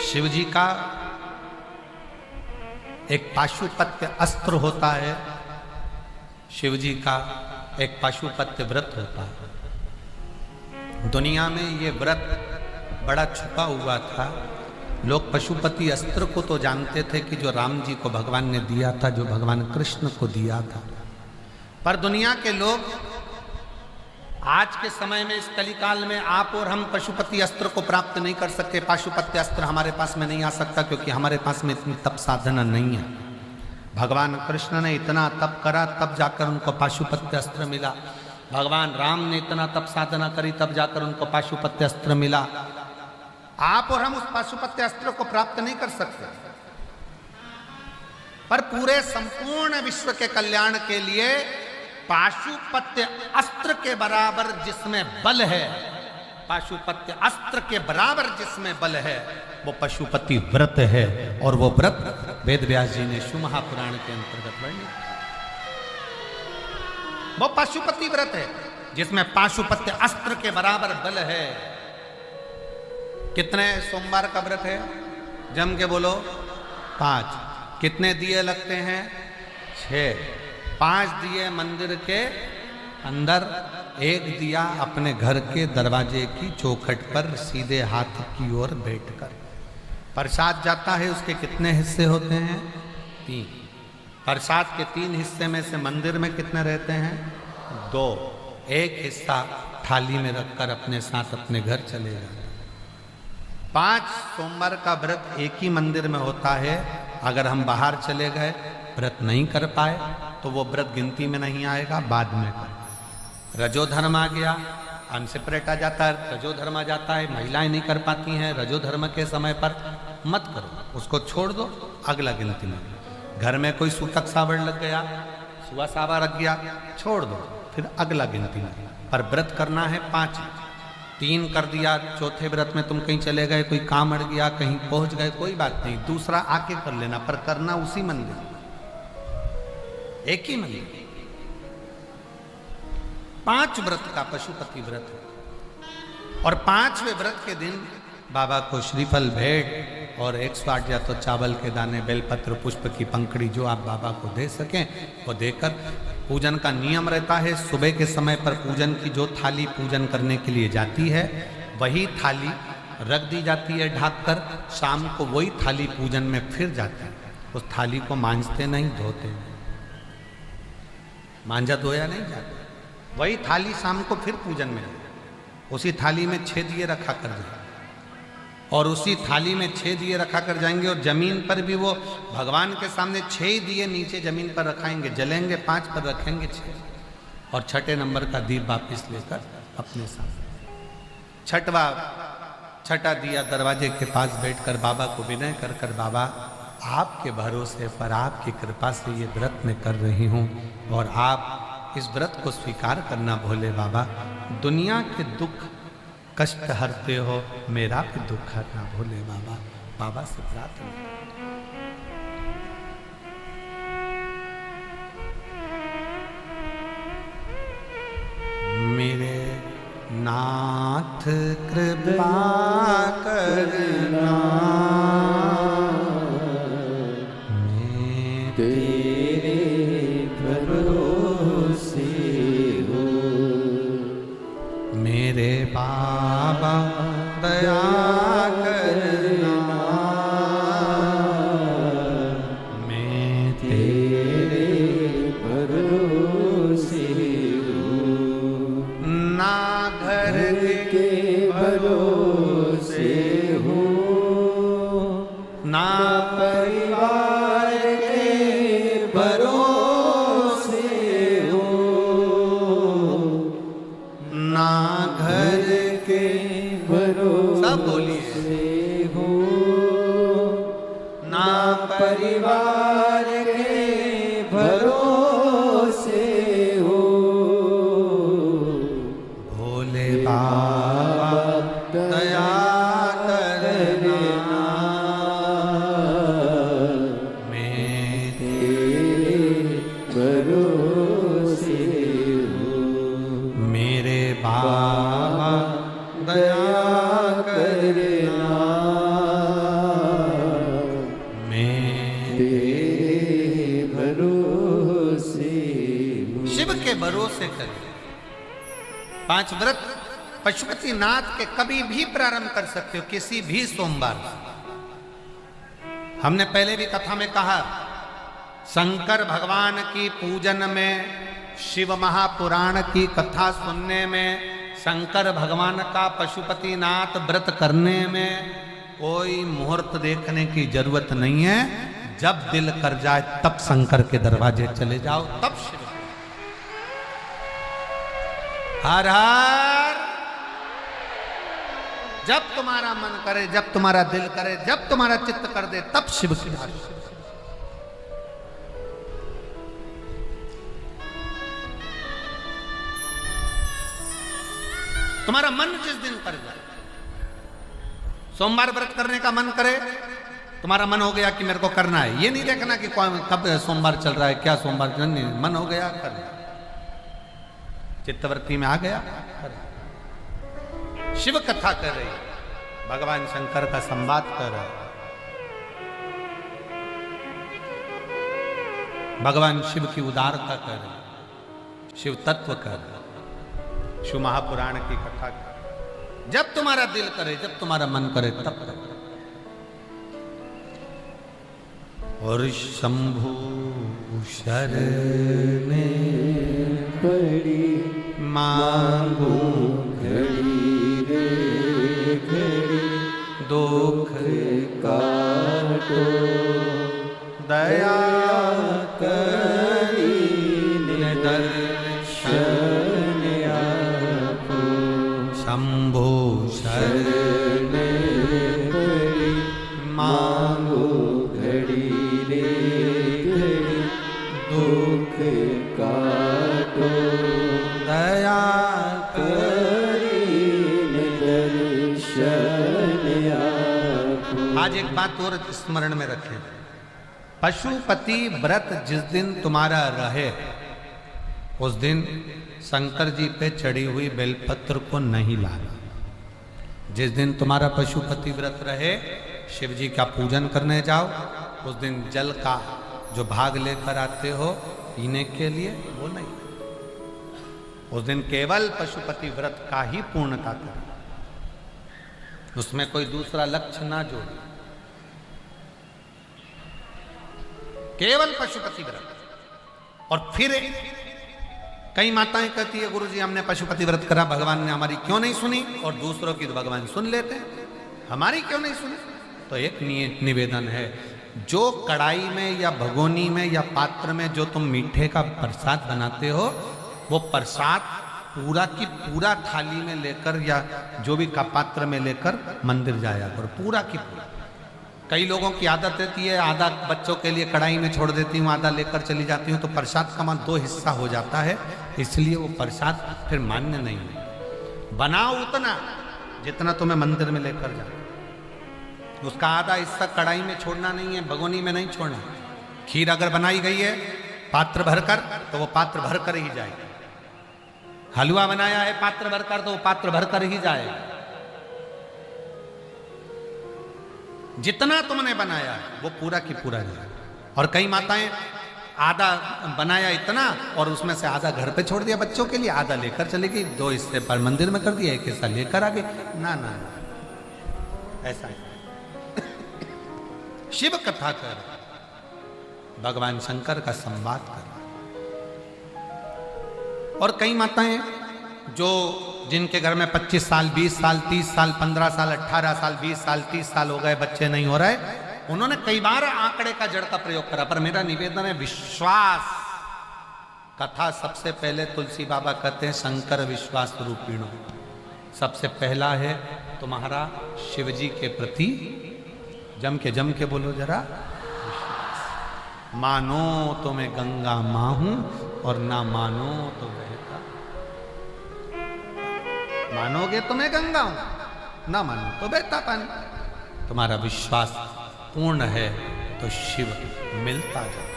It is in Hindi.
शिव जी का एक पाशुपत्य अस्त्र होता है, शिव जी का एक पाशुपत्य व्रत होता है। दुनिया में ये व्रत बड़ा छुपा हुआ था। लोग पशुपति अस्त्र को तो जानते थे कि जो राम जी को भगवान ने दिया था, जो भगवान कृष्ण को दिया था, पर दुनिया के लोग आज के समय में इस कलिकाल में आप और हम पशुपति अस्त्र को प्राप्त नहीं कर सकते। पाशुपत्य अस्त्र हमारे पास में नहीं आ सकता क्योंकि हमारे पास में इतनी तप साधना नहीं है। भगवान कृष्ण ने इतना तप करा तब जाकर उनको पाशुपत्य अस्त्र मिला। भगवान राम ने इतना तप साधना करी तब जाकर उनको पाशुपत्य अस्त्र मिला। आप और हम उस पाशुपत्य अस्त्र को प्राप्त नहीं कर सकते, पर पूरे संपूर्ण विश्व के कल्याण के लिए पाशुपत्य अस्त्र के बराबर जिसमें बल है, पाशुपत्य अस्त्र के बराबर जिसमें बल है, वो पशुपति व्रत है। और वो व्रत वेद व्यास जी ने शिव महापुराण के अंतर्गत वर्णित। वो पशुपति व्रत है जिसमें पाशुपत्य अस्त्र के बराबर बल है। कितने सोमवार का व्रत है? जम के बोलो 5। कितने दिए लगते हैं? 6। 5 दिए मंदिर के अंदर, 1 दिया अपने घर के दरवाजे की चौखट पर सीधे हाथ की ओर बैठकर। प्रसाद जाता है, उसके कितने हिस्से होते हैं? 3। प्रसाद के 3 हिस्से में से मंदिर में कितने रहते हैं? 2। 1 हिस्सा थाली में रखकर अपने साथ अपने घर चले जाते। 5 सोमवार का व्रत एक ही मंदिर में होता है। अगर हम बाहर चले गए, व्रत नहीं कर पाए, तो वो व्रत गिनती में नहीं आएगा, बाद में कर। रजोधर्म आ गया, अनसेपरेट आ जाता है, रजोधर्म आ जाता है, महिलाएं नहीं कर पाती हैं रजोधर्म के समय पर, मत करो, उसको छोड़ दो, अगला गिनती में। घर में कोई सूतक सावड़ लग गया, सुआ सावा रख गया, छोड़ दो, फिर अगला गिनती में। पर व्रत करना है 5। 3 कर दिया, चौथे व्रत में तुम कहीं चले गए, कोई काम अड़ गया, कहीं पहुंच गए, कोई बात नहीं, दूसरा आके कर लेना, पर करना उसी मंदिर, एक ही मंदिर। 5 व्रत का पशुपति व्रत है। और 5वें व्रत के दिन बाबा को श्रीफल भेंट और 108 या तो चावल के दाने, बेलपत्र, पुष्प की पंखड़ी जो आप बाबा को दे सकें वो देकर पूजन का नियम रहता है। सुबह के समय पर पूजन की जो थाली पूजन करने के लिए जाती है, वही थाली रख दी जाती है ढककर। शाम को वही थाली पूजन में फिर जाती है। उस थाली को मांजते नहीं, धोते नहीं, मांझा धोया नहीं जाता। वही थाली शाम को फिर पूजन में, उसी थाली में 6 दिए रखा कर जाए, और उसी थाली में 6 दिए रखा कर जाएंगे। और जमीन पर भी वो भगवान के सामने 6 दिए नीचे जमीन पर रखाएंगे, जलेंगे, 5 पर रखेंगे 6, और 6ठे नंबर का दीप वापिस लेकर अपने साथ 6ठा दिया दरवाजे के पास बैठकर बाबा को विनय कर कर, बाबा आपके भरोसे पर, आपकी कृपा से ये व्रत मैं कर रही हूँ, और आप इस व्रत को स्वीकार करना भोले बाबा। दुनिया के दुख कष्ट हरते हो, मेरा भी दुख हरना भोले बाबा। बाबा से प्रार्थना। मेरे नाथ कृपा करना, मैं तेरे भरोसे हूँ। मेरे बाबा दया करना, मैं तेरे भरोसे हूँ। ना घर के भरोसे हूँ, ना परिवार के भरोसे हूँ, ना घर के भरोसे, सब बोलिए, हूँ, ना परिवार के भरोसे हूँ। भोले बाबा दया करना, मैं तेरे भरोसे हूँ। मेरे बाबा दया करना, जोरों से करिए। 5 व्रत पशुपतिनाथ के कभी भी प्रारंभ कर सकते हो, किसी भी सोमवार। हमने पहले भी कथा में कहा, शंकर भगवान की पूजन में, शिव महापुराण की कथा सुनने में, शंकर भगवान का पशुपतिनाथ व्रत करने में कोई मुहूर्त देखने की जरूरत नहीं है। जब दिल कर जाए तब शंकर के दरवाजे चले जाओ, तब शिव। हर हर। जब तुम्हारा मन करे, जब तुम्हारा दिल करे, जब तुम्हारा चित्त कर दे, तब शिव की आरती। तुम्हारा मन जिस दिन कर जाए, सोमवार व्रत करने का मन करे, तुम्हारा मन हो गया कि मेरे को करना है, ये नहीं देखना कि कब सोमवार चल रहा है, क्या सोमवार, नहीं, मन हो गया कर, चित्तवृत्ति में आ गया कर। शिव कथा कर रही, भगवान शंकर का संवाद कर रहा, भगवान शिव की उदारता कर रही, शिव तत्व कर रही, शिव महापुराण की कथा कर। जब तुम्हारा दिल करे, जब तुम्हारा मन करे, तब करो। और शंभु शरणे पड़ी मांगू घड़ी रे घड़ी, दुख काटो दया करी दर्शन आपको। शंभु शरणे पड़ी मांगू घड़ी रे घड़ी, दुख काटो दया आज एक बात और स्मरण में रखें, पशुपति व्रत जिस दिन तुम्हारा रहे, उस दिन शंकर जी पे चढ़ी हुई बेलपत्र को नहीं लाना। जिस दिन तुम्हारा पशुपति व्रत रहे, शिव जी का पूजन करने जाओ, उस दिन जल का जो भाग लेकर आते हो पीने के लिए, वो नहीं। उस दिन केवल पशुपति व्रत का ही पूर्णता करो, उसमें कोई दूसरा लक्ष्य ना जोड़ो, केवल पशुपति व्रत। और फिर कई माताएं कहती है, गुरुजी हमने पशुपति व्रत करा, भगवान ने हमारी क्यों नहीं सुनी, और दूसरों की तो भगवान सुन लेते हैं, हमारी क्यों नहीं सुनी। तो एक निवेदन है, जो कढ़ाई में या भगोनी में या पात्र में जो तुम मीठे का प्रसाद बनाते हो, वो प्रसाद पूरा की पूरा थाली में लेकर या जो भी का पात्र में लेकर मंदिर जाया करो, पूरा की पूरा। कई लोगों की आदत रहती है, आधा बच्चों के लिए कढ़ाई में छोड़ देती हूँ, आधा लेकर चली जाती हूँ, तो प्रसाद का मान 2 हिस्सा हो जाता है, इसलिए वो प्रसाद फिर मान्य नहीं है। बनाओ उतना जितना तुम्हें मंदिर में लेकर जाओ, उसका आधा हिस्सा कढ़ाई में छोड़ना नहीं है, भगोनी में नहीं छोड़ना। खीर अगर बनाई गई है पात्र भरकर, तो वो पात्र भरकर ही जाएगा। हलवा बनाया है पात्र भरकर, तो वो पात्र भरकर ही जाएगा। जितना तुमने बनाया है वो पूरा की पूरा जाए। और कई माताएं आधा बनाया इतना और उसमें से आधा घर पे छोड़ दिया बच्चों के लिए, आधा लेकर चली गई, 2 हिस्से पर मंदिर में कर दिया, 1 हिस्सा लेकर आ गई। ना ना ना, ऐसा है। शिव कथा कर, भगवान शंकर का संवाद कर। और कई माताएं जो जिनके घर में 25 साल 20 साल 30 साल 15 साल 18 साल 20 साल 30 साल हो गए, बच्चे नहीं हो रहे, उन्होंने कई बार आंकड़े का जड़ का प्रयोग करा। पर मेरा निवेदन है, विश्वास कथा सबसे पहले तुलसी बाबा कहते हैं शंकर विश्वास रूपीणो, सबसे पहला है तुम्हारा शिव जी के प्रति जम के बोलो जरा, विश्वास। मानो तो मैं गंगा मां हूं और ना मानो तो बहता, मानोगे तो मैं गंगा हूं, ना मानो तो बहता पानी। तुम्हारा विश्वास पूर्ण है तो शिव मिलता जाए।